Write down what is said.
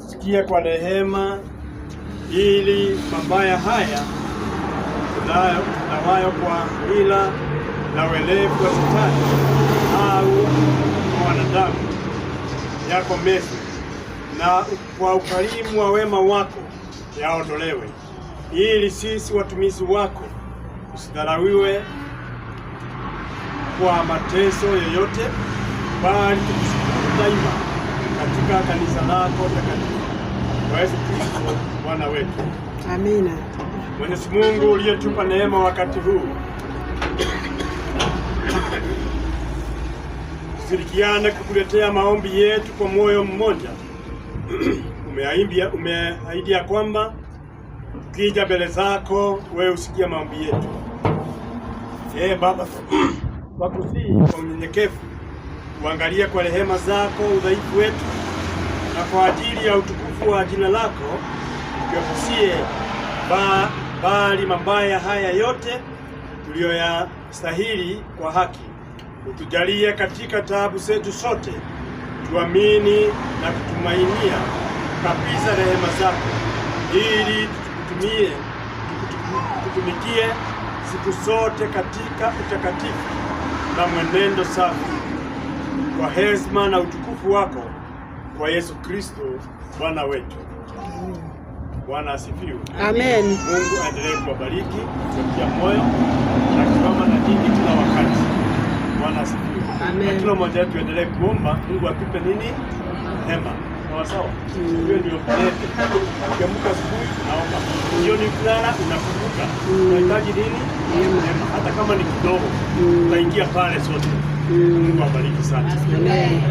sikia kwa rehema, ili mabaya haya tunawayo kwa hila na welevu wa Shetani au wanadamu yako mezi, na kwa ukarimu wa wema wako yaondolewe, ili sisi watumishi wako tusidharauliwe kwa mateso yoyote, bali tukushukuru daima katika kanisa lako takatifu kwa Yesu Kristo Bwana wetu. Amina. Mwenyezi Mungu uliyetupa neema wakati huu, tushirikiane kukuletea maombi yetu kwa moyo mmoja. Umeahidi ya kwamba ukija mbele zako wewe usikia maombi yetu. Baba, wakusihi kwa unyenyekevu uangalie kwa rehema zako udhaifu wetu, na kwa ajili ya utukufu wa jina lako tuepushie bali mabaya haya yote tuliyoyastahili kwa haki. Utujalie katika taabu zetu sote tuamini na kutumainia kabisa rehema zako, ili tukutumikie siku zote katika utakatifu na mwenendo safi, kwa heshima na utukufu wako, kwa Yesu Kristo Bwana wetu. Bwana asifiwe. Amen. Mungu aendelee kuwabariki, kutia moyo na kusimama na nyinyi kila wakati. Bwana asifiwe. Amen. Kila mmoja wetu endelee kuomba Mungu atupe nini? Hema. Sawa? Hiyo ndio kulete. Ukiamka asubuhi unaomba. Jioni ukilala unakumbuka. Unahitaji nini? Hema. Hata kama ni kidogo, utaingia pale sote. Mungu awabariki sana. Amen.